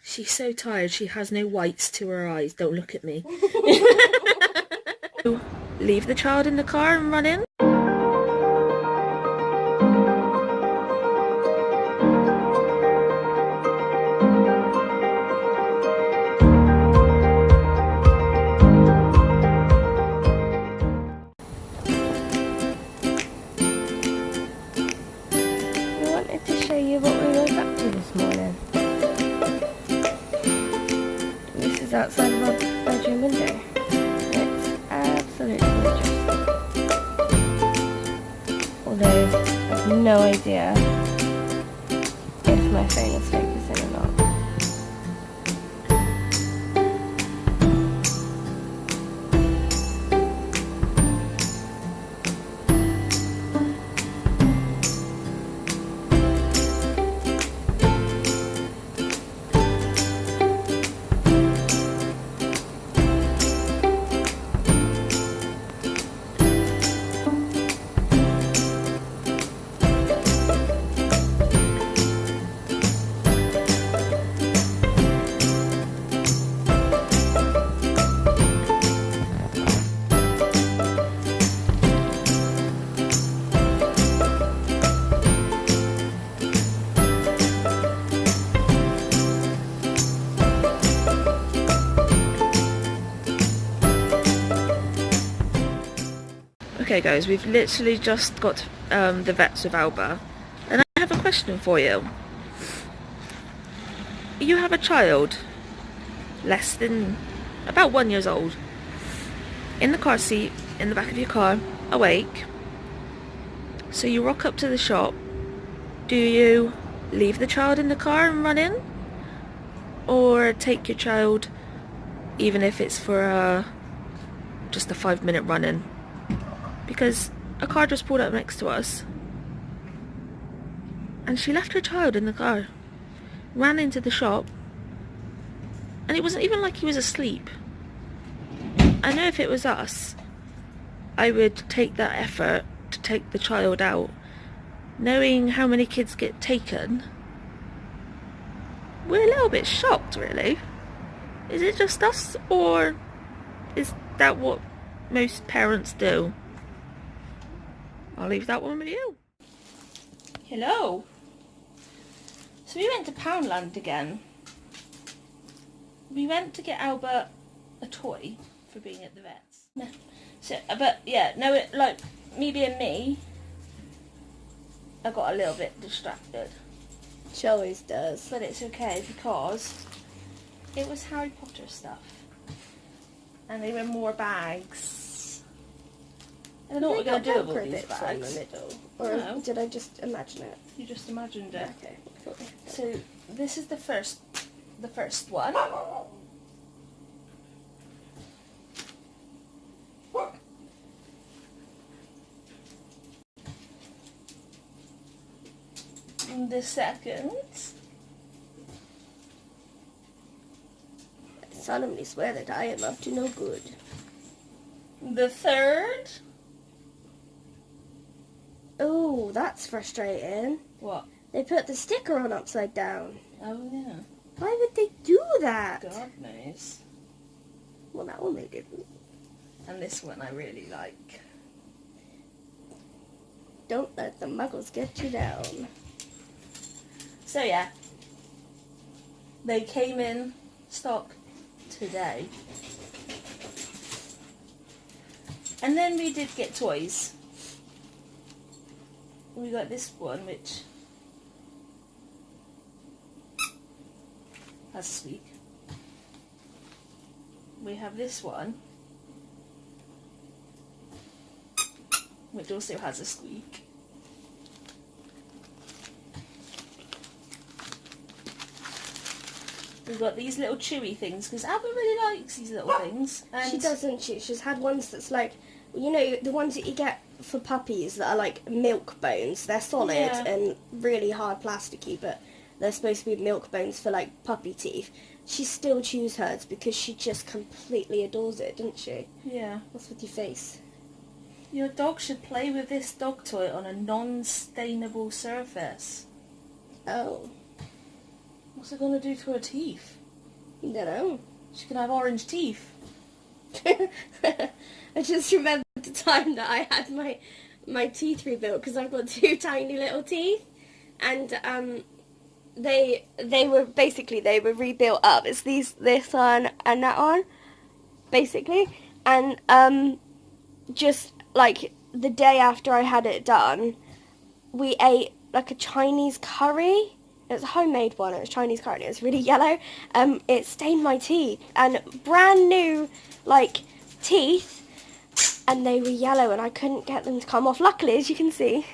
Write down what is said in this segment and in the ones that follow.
She's so tired, she has no whites to her eyes. Don't look at me. Leave the child in the car and run in. We wanted to show you what we woke up to this morning. This is outside of our bedroom window. It's absolutely gorgeous. Although I have no idea if my phone is focusing or not. Okay guys, we've literally just got the vets with Alba, and I have a question for you. You have a child less than about 1 year old in the car seat in the back of your car, awake. So you rock up to the shop. Do you leave the child in the car and run in, or take your child even if it's for just a 5-minute run in? Because a car just pulled up next to us and she left her child in the car, ran into the shop, and it wasn't even like he was asleep. I know if it was us, I would take that effort to take the child out. Knowing how many kids get taken, we're a little bit shocked, really. Is it just us, or is that what most parents do? I'll leave that one with you. Hello. So we went to Poundland again. We went to get Albert a toy for being at the vets. No. So, but yeah, no, like me being me, I got a little bit distracted. She always does. But it's okay because it was Harry Potter stuff. And they were more bags. I don't know what we're going to do with all these bags. In the middle. Or No. did I just imagine it? You just imagined it. Okay, cool. So this is the first one. And the second. I solemnly swear that I am up to no good. The third. Oh, that's frustrating. What? They put the sticker on upside down. Oh yeah. Why would they do that? God knows. Well, that one they didn't. And this one I really like. Don't let the muggles get you down. So yeah, they came in stock today. And then we did get toys. We got this one, which has a squeak. We have this one, which also has a squeak. We've got these little chewy things, because Albert really likes these little things. And She doesn't. She's had ones that's like, you know, the ones that you get for puppies that are like milk bones. They're solid and really hard plasticky, but they're supposed to be milk bones for like puppy teeth. She still chews hers because she just completely adores it, doesn't she? Yeah. What's with your face? Your dog should play with this dog toy on a non-stainable surface. Oh. What's it going to do to her teeth? I don't know. She can have orange teeth. I just remembered the time that I had my teeth rebuilt because I've got 2 tiny little teeth, and they were rebuilt up. It's this one and that one, basically, and just like the day after I had it done, we ate like a Chinese curry. It was a homemade one. It was Chinese curry. It was really yellow. It stained my teeth, and brand new like teeth, and they were yellow, and I couldn't get them to come off. Luckily, as you can see,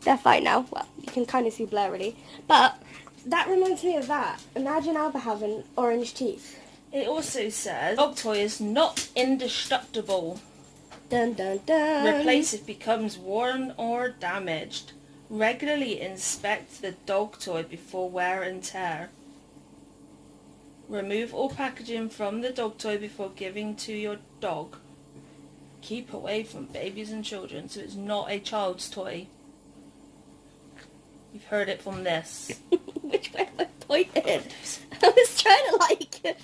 they're fine now. Well, you can kind of see blurrily, but that reminds me of that. Imagine Alba having orange teeth. It also says dog toy is not indestructible. Dun dun dun. Replace if becomes worn or damaged. Regularly inspect the dog toy before wear and tear. Remove all packaging from the dog toy before giving to your dog. Keep away from babies and children, so it's not a child's toy. You've heard it from this. Which way am I pointed? I was trying to like...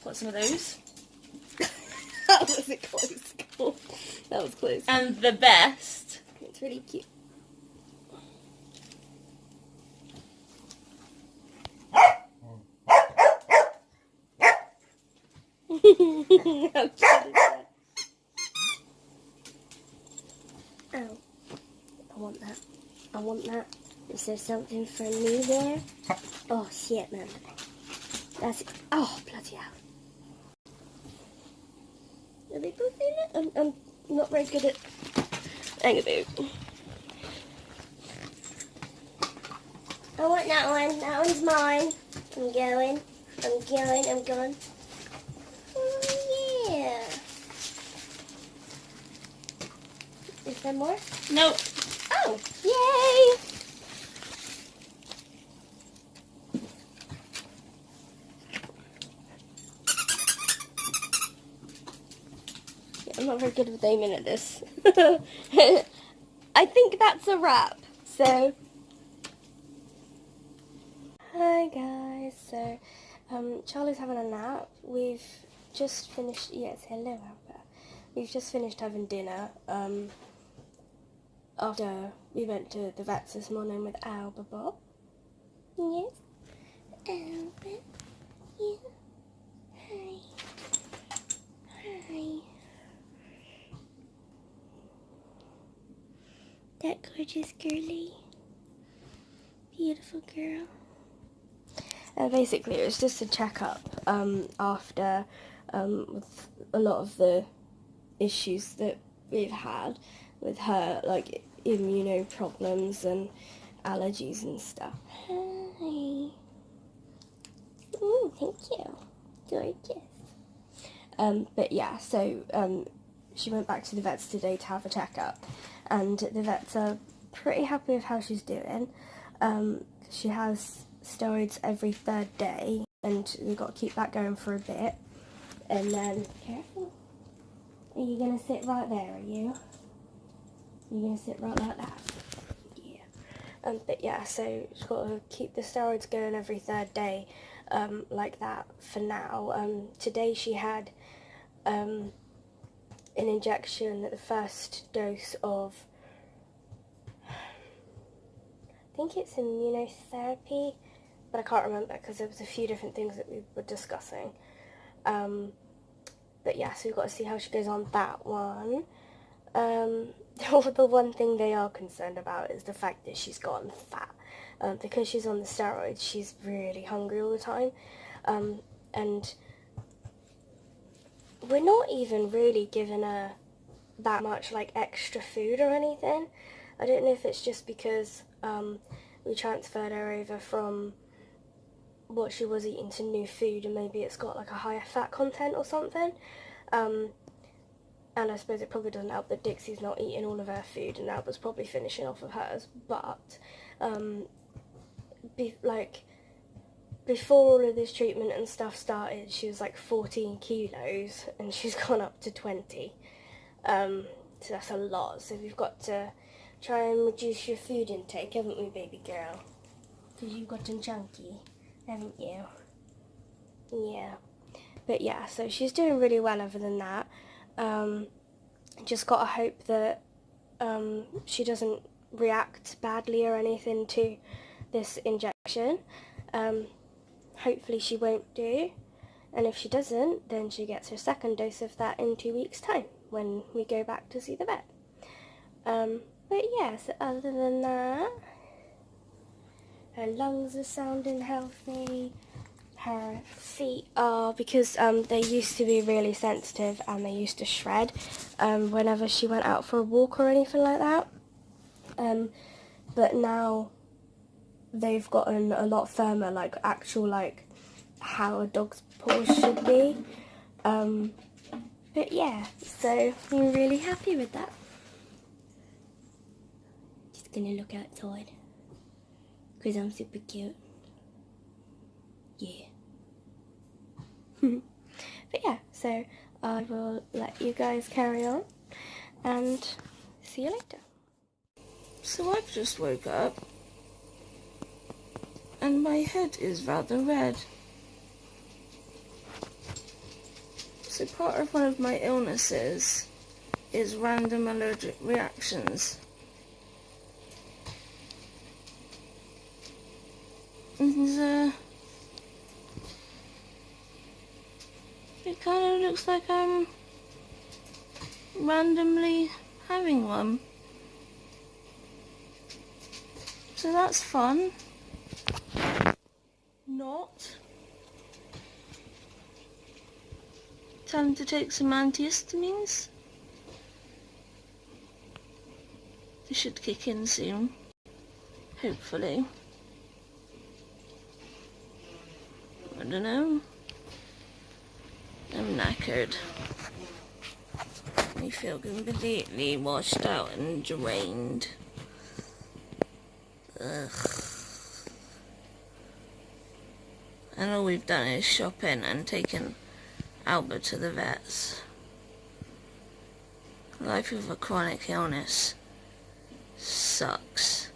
Got some of those. That was a close call. That was close. And the best. It's really cute. How cute is that? Oh, I want that. I want that. Is there something for me there? Oh shit, man. That's... Oh, bloody hell. Are they both in it? I'm not very good at... Hang about. I want that one. That one's mine. I'm going. I'm going. Oh, yeah. Is there more? No. Oh, yay! Yeah, I'm not very good with aiming at this. I think that's a wrap. So, hi guys. So, Charlie's having a nap. We've just finished. Yes, hello, Albert. We've just finished having dinner. After we went to the vets this morning with Alba Bob. Yes. Alba. Yeah. Hi. Hi. That gorgeous girly. Beautiful girl. Basically, it was just a checkup after with a lot of the issues that we've had with her, like immuno problems and allergies and stuff. Hi. Thank you. Gorgeous. But yeah, so she went back to the vets today to have a checkup, and the vets are pretty happy with how she's doing. She has steroids every 3rd day, and we've got to keep that going for a bit. And then, careful. Are you going to sit right there, are you? You're going to sit right like that? Yeah. But yeah, so she's got to keep the steroids going every 3rd day, like that for now. Today she had an injection, the first dose of, I think it's immunotherapy, but I can't remember because there was a few different things that we were discussing. But yeah, so we've got to see how she goes on that one. The one thing they are concerned about is the fact that she's gotten fat. Because she's on the steroids, she's really hungry all the time. And we're not even really giving her that much like extra food or anything. I don't know if it's just because we transferred her over from what she was eating to new food, and maybe it's got like a higher fat content or something. And I suppose it probably doesn't help that Dixie's not eating all of her food and Alba's probably finishing off of hers. But before all of this treatment and stuff started, she was like 14 kilos and she's gone up to 20. So that's a lot. So we've got to try and reduce your food intake, haven't we, baby girl? Because you've gotten chunky, haven't you? Yeah. But yeah, so she's doing really well other than that. Just gotta hope that she doesn't react badly or anything to this injection. Hopefully she won't do. And if she doesn't, then she gets her second dose of that in 2 weeks' time when we go back to see the vet. But yeah, so other than that, her lungs are sounding healthy. Her feet are, because they used to be really sensitive and they used to shred whenever she went out for a walk or anything like that. But now they've gotten a lot firmer, like actual, like how a dog's paws should be. But yeah, so I'm really happy with that. Just gonna look outside because I'm super cute. Yeah. But yeah, so I will let you guys carry on and see you later. So I've just woke up and my head is rather red. So part of one of my illnesses is random allergic reactions. And it kind of looks like I'm randomly having one. So that's fun. Not. Time to take some antihistamines. They should kick in soon. Hopefully. I don't know. I'm knackered. I feel completely washed out and drained. Ugh. And all we've done is shopping and taken Albas to the vets. Life with a chronic illness sucks.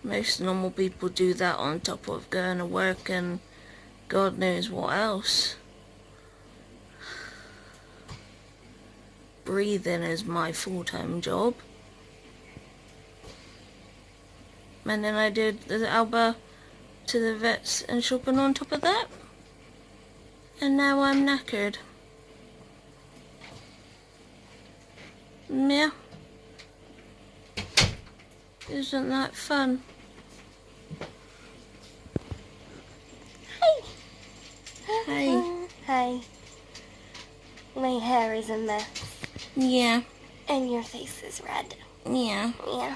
Most normal people do that on top of going to work and God knows what else. Breathing is my full-time job. And then I did the Albas to the vets and shopping on top of that. And now I'm knackered. Yeah. Isn't that fun? Hi. Hi. Hi. My hair is a mess. Yeah. And your face is red. Yeah. Yeah.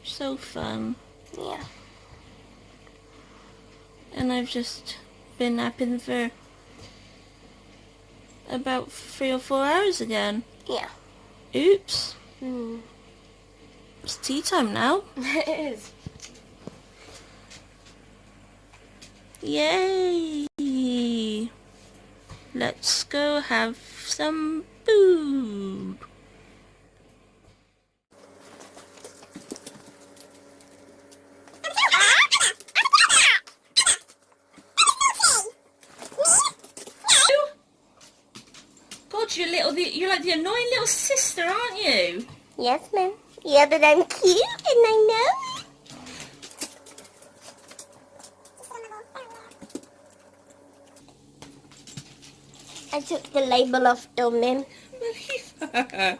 So fun. Yeah. And I've just been napping for about 3 or 4 hours again. Yeah. Oops. Mm. It's tea time now. It is. Yay! Let's go have some food. God, you're like the annoying little sister, aren't you? Yes, ma'am. Yeah, but I'm cute and I know it. I took the label off though, ma'am. Believe her.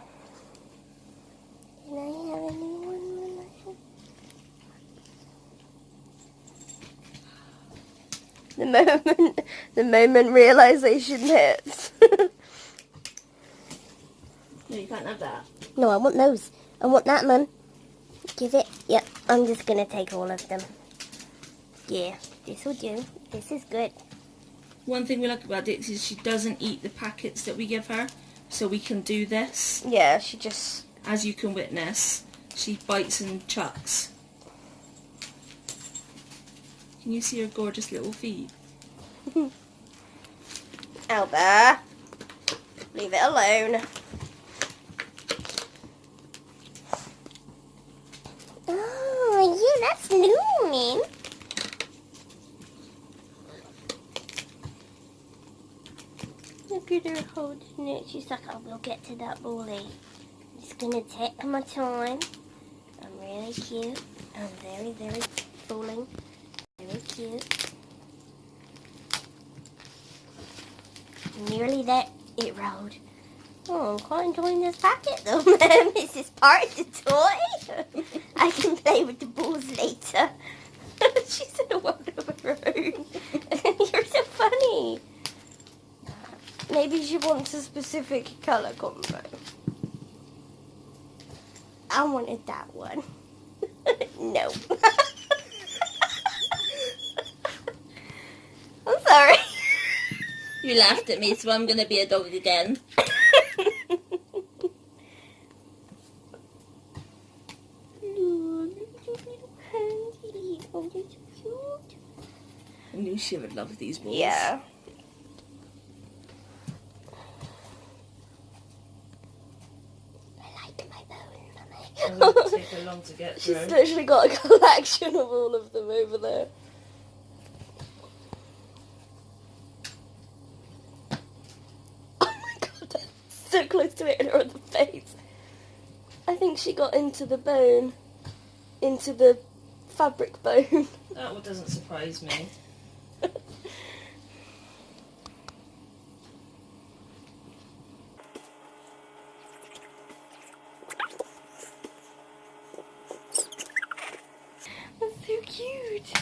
Can I have anyone? The moment realization hits. No, you can't have that. No, I want those. I want that, Mum. Give it. Yep, I'm just gonna take all of them. Yeah, this will do. This is good. One thing we like about Dixie is she doesn't eat the packets that we give her, so we can do this. Yeah, she just... As you can witness, she bites and chucks. Can you see her gorgeous little feet? Albas, leave it alone. her holding it. She's like, oh, we'll get to that bully. I'm just gonna take my time. I'm really cute. I'm very, very fooling. Very cute. Nearly there. It rolled. Oh, I'm quite enjoying this packet though, Mum. Is this part of the toy? I can play with the balls later. She's in a world of her own. You're so funny. Maybe she wants a specific colour combo. I wanted that one. No. I'm sorry. You laughed at me, so I'm going to be a dog again. I knew she would love these balls. Yeah. I like my bone, It Mummy. won't take her long to get through. She's literally got a collection of all of them over there. Oh my god, I'm so close to hitting her on the face. I think she got into the bone. Into the fabric bone. That one doesn't surprise me. That's so cute.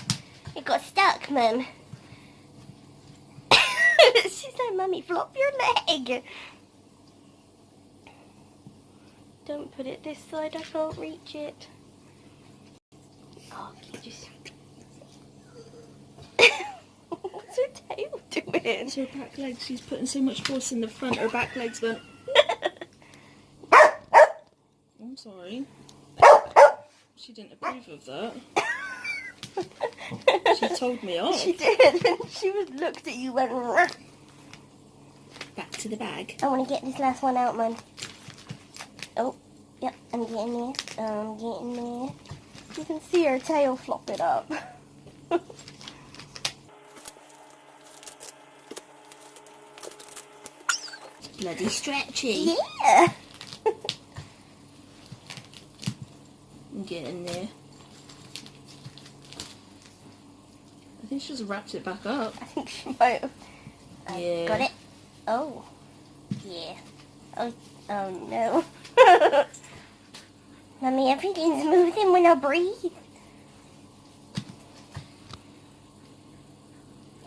It got stuck, Mum. She's like, Mummy, flop your leg. Don't put it this side, I can't reach it. Oh, you just... What's her tail doing? It's her back legs. She's putting so much force in the front. Her back legs went... I'm sorry. She didn't approve of that. She told me off. She did, and she looked at you and went, "Rah." Back to the bag. I want to get this last one out, Mum. Oh, yep, I'm getting there. I'm getting there. You can see her tail flop it up. Bloody stretchy. Yeah. Get in there. I think she just wrapped it back up. I think she might have. Yeah. Got it? Oh. Yeah. Oh no. Mummy, everything's moving when I breathe.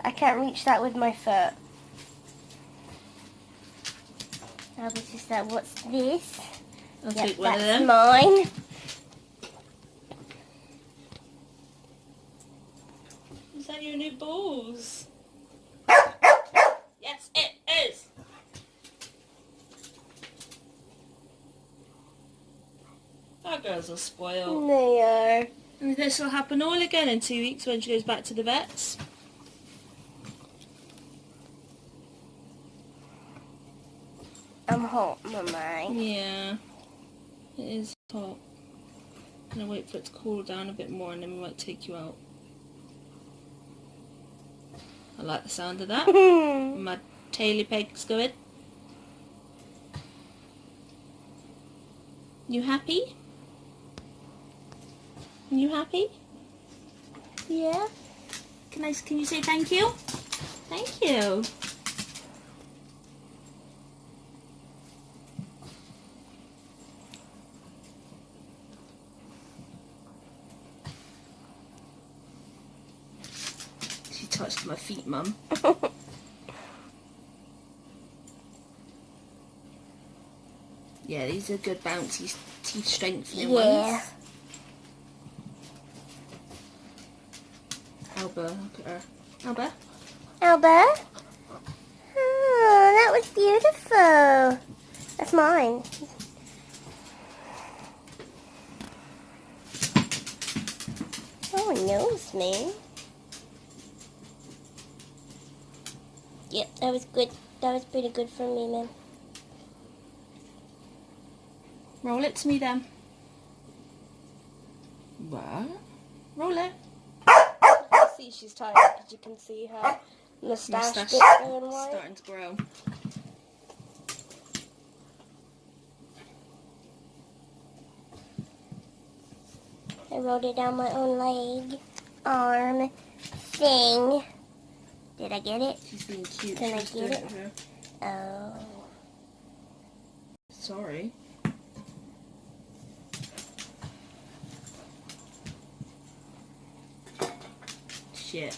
I can't reach that with my foot. I was just like, what's this? I'll Yep, take one of that's them. mine. Is that your new balls? Yes, it is. Our girls are spoiled. They are. And this will happen all again in 2 weeks when she goes back to the vets. I'm hot, Mummy. Yeah, it is hot. I'm gonna wait for it to cool down a bit more and then we might take you out. I like the sound of that. My taily peg's going. You happy? You happy? Yeah? Can you say thank you? Thank you. She touched my feet, Mum. Yeah, these are good bouncy teeth strengthening ones. Alba, look at her. Alba? Alba? Oh, that was beautiful. That's mine. Oh, it knows me. Yep, that was good. That was pretty good for me, man. Roll it to me then. What? Roll it. See, she's tired because you can see her mustache bit going white. Starting to grow. I rolled it down my own leg, arm, thing. Did I get it? She's being cute. Can I She's get doing it? her. Oh. Sorry. Shit.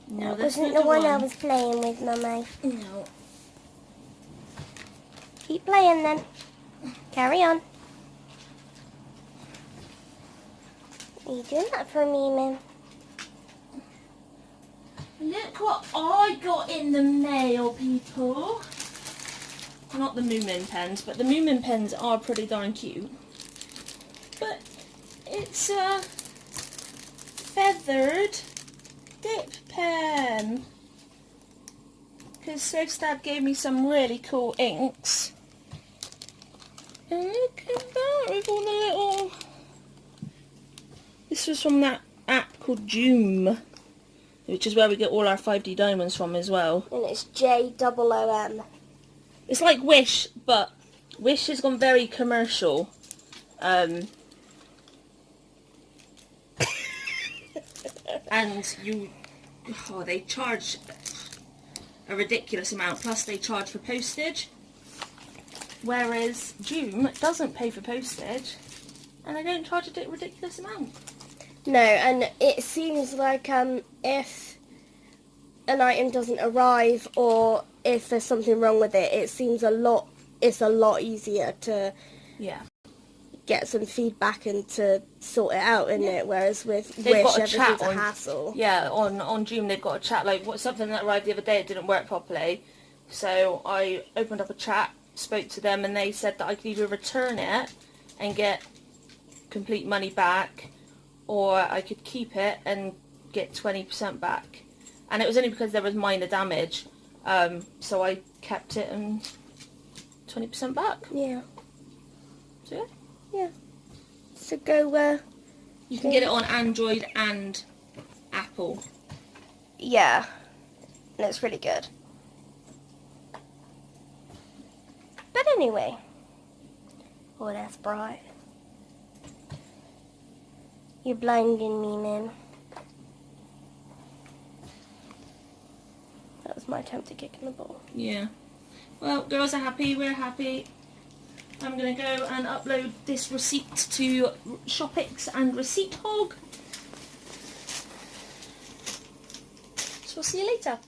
No, That that's wasn't not the one I one. was playing with, Mummy. No. Keep playing then. Carry on. Are you doing that for me, man? Look what I got in the mail, people. Not the Moomin pens, but the Moomin pens are pretty darn cute. But it's a feathered dip pen. Because Soph's dad gave me some really cool inks. And look at that with all the little... This was from that app called Joom, which is where we get all our 5D diamonds from as well. And it's JOOM. It's like Wish, but Wish has gone very commercial. And they charge a ridiculous amount, plus they charge for postage. Whereas Joom doesn't pay for postage, and they don't charge a ridiculous amount. No, and it seems like if an item doesn't arrive or if there's something wrong with it, it's a lot easier to get some feedback and to sort it out, isn't it? Whereas with They've Wish, got a chat everything's a on, hassle. Yeah, on Joom they've got a chat, like something that arrived the other day, it didn't work properly. So I opened up a chat, spoke to them, and they said that I could either return it and get complete money back, or I could keep it and get 20% back. And it was only because there was minor damage, so I kept it and 20% back. Yeah. So yeah. Yeah. So go, You can get it on Android and Apple. yeah. And it's really good. But anyway. Oh, that's bright. You're blinding me, man. That was my attempt to kick in the ball. Yeah. Well, girls are happy, we're happy. I'm going to go and upload this receipt to Shopix and Receipt Hog. So I'll see you later.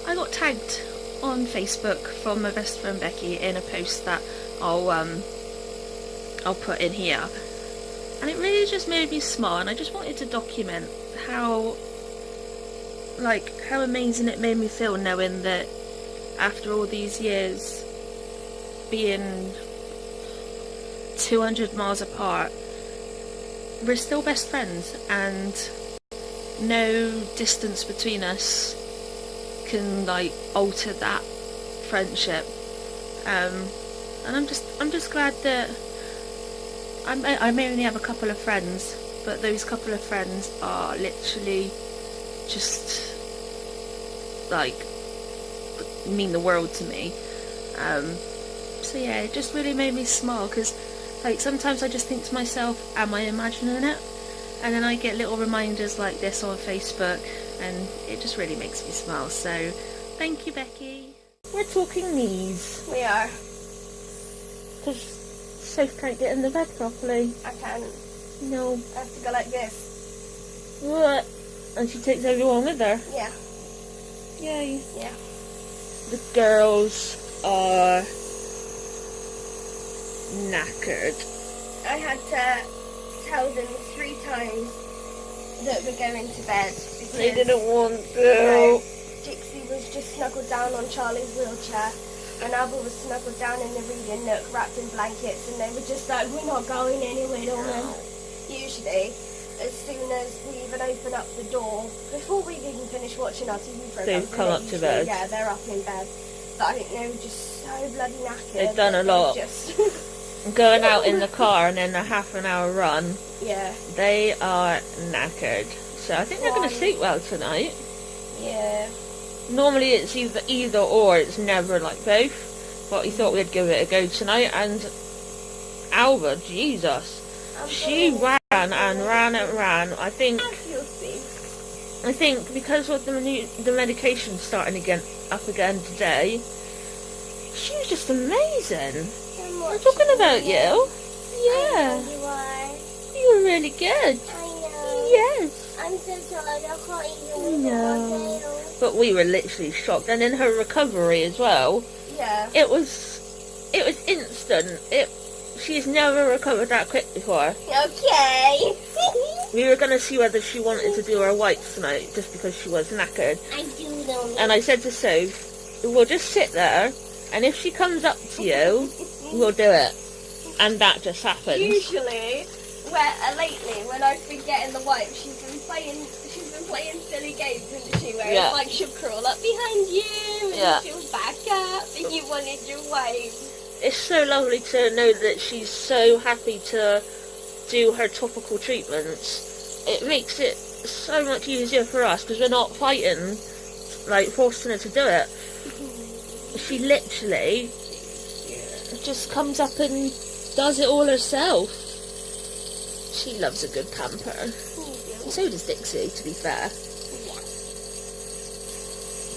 I got tagged on Facebook from my best friend Becky in a post that I'll put in here, and it really just made me smile, and I just wanted to document how amazing it made me feel knowing that after all these years being 200 miles apart, we're still best friends, and no distance between us can alter that friendship. And I'm just glad that I may only have a couple of friends, but those couple of friends are literally just mean the world to me. So yeah, it just really made me smile, because sometimes I just think to myself, am I imagining it? And then I get little reminders like this on Facebook, and it just really makes me smile. So thank you, Becky. We're talking knees We are. because Soph can't get in the bed properly. I can't. No. I have to go like this. What? And she takes everyone with her. Yeah. Yay. Yeah. The girls are knackered. I had to tell them 3 times that we're going to bed because They didn't want to. No, Dixie was just snuggled down on Charlie's wheelchair, and Alba was snuggled down in the reading nook wrapped in blankets, and they were just like, we're not going anywhere, darling. Usually, as soon as we even open up the door, before we've even finished watching our TV program, They've come up to bed. Yeah, they're up in bed. But I think they were just so bloody knackered. They've done a that lot. Just Going out in the car and then a half an hour run. yeah. They are knackered. So I think they're going to sleep well tonight. Yeah. Normally it's either or, it's never like both. But we thought we'd give it a go tonight, and Alba, Jesus, she ran and ran and ran. I think because of the medication starting up again today, she was just amazing. I'm talking about you. Yeah. You are. You were really good. I know. Yes. I'm so tired. I can't even No. move my tail. But we were literally shocked. And in her recovery as well, Yeah. it was instant. She's never recovered that quick before. Okay. We were going to see whether she wanted to do her wipes tonight, just because she was knackered. I do know. And I said to Soph, we'll just sit there, and if she comes up to you, we'll do it. And that just happened. Usually, lately, when I've been getting the wipe, she's been playing silly games, isn't she? Where Yeah. it's like she'll crawl up behind you, and Yeah. she'll back up, and you wanted your wipe. It's so lovely to know that she's so happy to do her topical treatments. It makes it so much easier for us, because we're not fighting, forcing her to do it. She literally just comes up and does it all herself. She loves a good pamper. And so does Dixie, to be fair.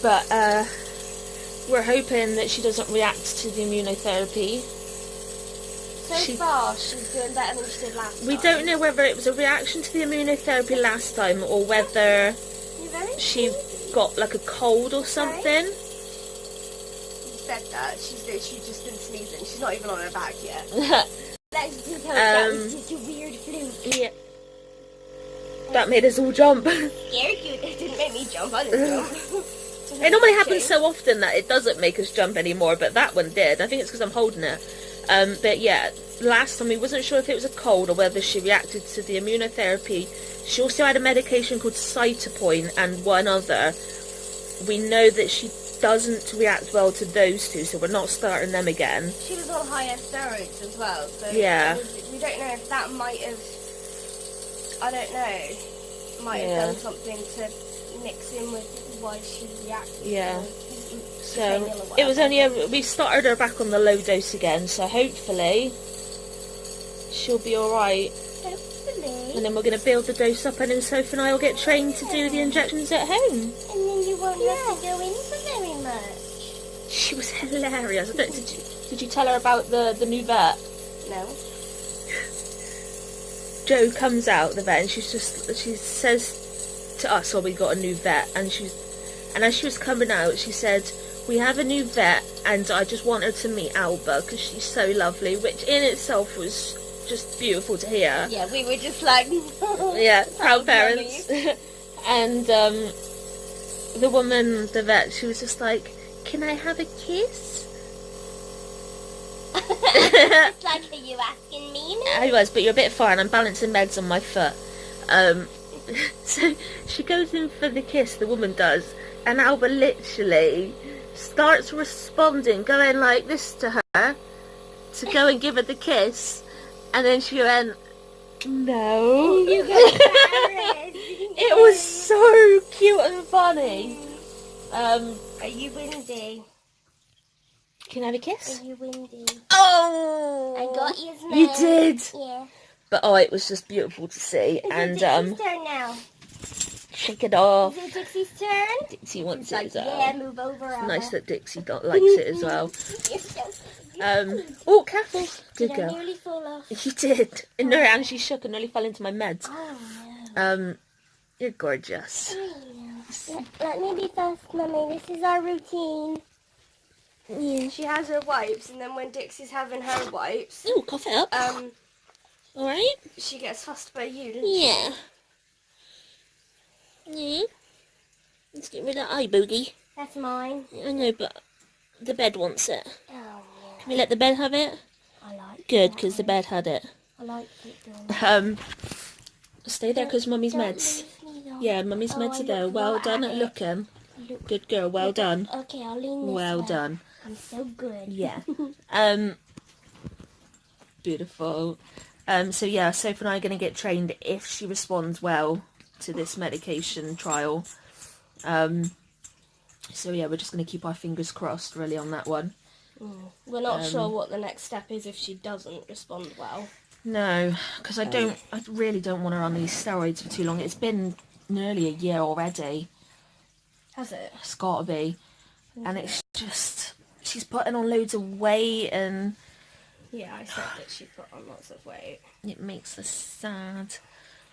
But we're hoping that she doesn't react to the immunotherapy. So far, she's doing better than she did last time. We don't know whether it was a reaction to the immunotherapy last time, or whether she got a cold or something. You said that. She's just been sneezing. She's not even on her back yet. Let's do that was just a weird fluke. Yeah. That made us all jump. Scared you. It didn't make me jump. I didn't jump. It normally happens so often that it doesn't make us jump anymore, but that one did. I think it's because I'm holding it. But yeah, last time we wasn't sure if it was a cold or whether she reacted to the immunotherapy. She also had a medication called Cytopoint and one other. We know that she doesn't react well to those two, so we're not starting them again. She was on higher steroids as well, so Yeah. we don't know if that might have, I don't know, might have done something to mix in with why she reacted. Yeah. To So it was only we started her back on the low dose again, so hopefully she'll be alright. Hopefully. And then we're going to build the dose up, and then Sophie and I will get trained to do the injections at home. And then you won't have to go in for very much. She was hilarious. Did you tell her about the new vet? No. Jo comes out the vet, and she says to us, "Oh, we got a new vet," and And as she was coming out, she said, "We have a new vet and I just want her to meet Alba because she's so lovely," which in itself was just beautiful to hear. Yeah, we were just like... Yeah, proud parents. And the woman, the vet, she was just like, "Can I have a kiss?" It's like, are you asking me now? I was, but you're a bit far and I'm balancing meds on my foot. So she goes in for the kiss, the woman does, and Alba literally starts responding, going like this to her, to go and give her the kiss, and then she went, "No." You got embarrassed. It was so cute and funny. Are you windy? Can I have a kiss? Are you windy? Oh! I got you, Smith. You did! Yeah. But oh, it was just beautiful to see. Is And it Dixie's turn now? shake it off. Is it Dixie's turn? Dixie wants It's it like, as well. yeah, move over. It's Alba. nice that Dixie likes it as well. You're so cute. Oh, careful. Good Did I girl. nearly fall off? You did. And she shook and nearly fell into my meds. Oh, no. You're gorgeous. Let me be first, Mummy. This is our routine. Yeah. She has her wipes, and then when Dixie's having her wipes, Oh, cough it up. Alright? she gets fussed by you, doesn't she? Yeah. Yeah. Let's get rid of that eye boogie. That's mine. I know, but the bed wants it. Oh, yeah. Can we let the bed have it? I like Good, that because the one. bed had it. I like it, doing Stay there because Mummy's Don't meds. lose me, though. Yeah, Mummy's Oh, meds I are there. look Well right done at at it. looking. Look. Good girl, well done. Okay, I'll lean this Well way. done. I'm so good. Yeah. Beautiful. So yeah, Sophie and I are going to get trained if she responds well to this medication trial. So yeah, we're just going to keep our fingers crossed really on that one. We're not sure what the next step is if she doesn't respond well. No, because I really don't want her on these steroids for too long. It's been nearly a year already. Has it? It's got to be. And it's just, she's putting on loads of weight and Yeah, I said that she put on lots of weight. it makes us sad.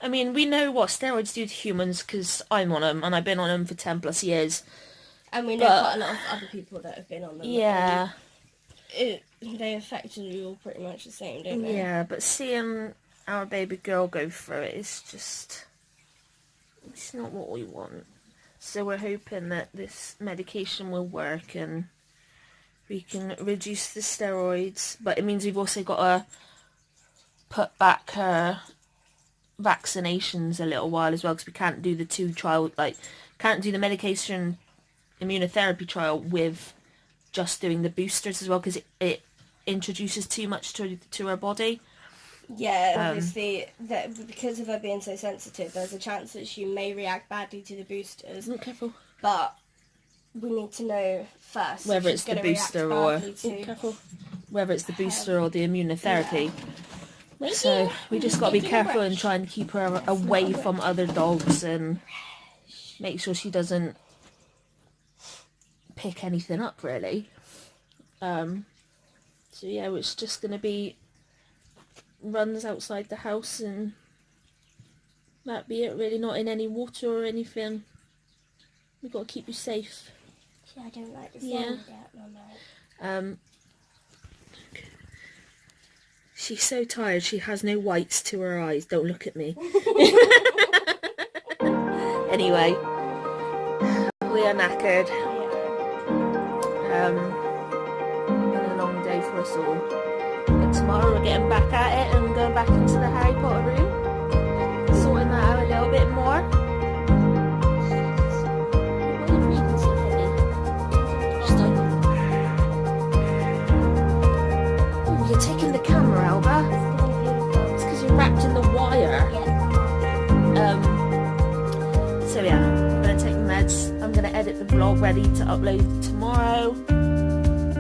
I mean, we know what steroids do to humans because I'm on them and I've been on them for 10 plus years. And we know But- quite a lot of other people that have been on them. Yeah. They affect you all pretty much the same, don't they? Yeah, but seeing our baby girl go through it is just, it's not what we want. So we're hoping that this medication will work and we can reduce the steroids. But it means we've also got to put back her vaccinations a little while as well, because we can't do the two trial, can't do the medication immunotherapy trial with just doing the boosters as well, because it introduces too much to her body. Yeah, obviously, that because of her being so sensitive, there's a chance that she may react badly to the boosters. Be careful. But we need to know first Whether if it's she's the gonna react booster or badly to... careful. Whether it's the booster or the immunotherapy. Maybe So we just got to be making a careful and brush. try and keep her away from other dogs and make sure she doesn't pick anything up really. So yeah, it's just going to be runs outside the house and that be it really, not in any water or anything. We've got to keep you safe. Yeah, I don't like the sound Yeah. of that, Mama. She's so tired, she has no whites to her eyes. Don't look at me. Anyway, we are knackered. Been a long day for us all. But tomorrow we're getting back at it and going back into the Harry Potter room. Sorting that out a little bit more. What are you reading, Sophie? Just oh, you're taking the camera, Alba. It's because you're wrapped in the wire. So yeah, I'm going to take the meds. I'm going to edit the vlog ready to upload tomorrow.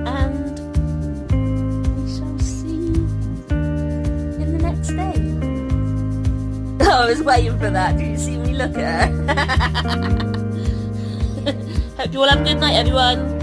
And we shall see you in the next day. Oh, I was waiting for that. Did you see me look at her? Hope you all have a good night, everyone.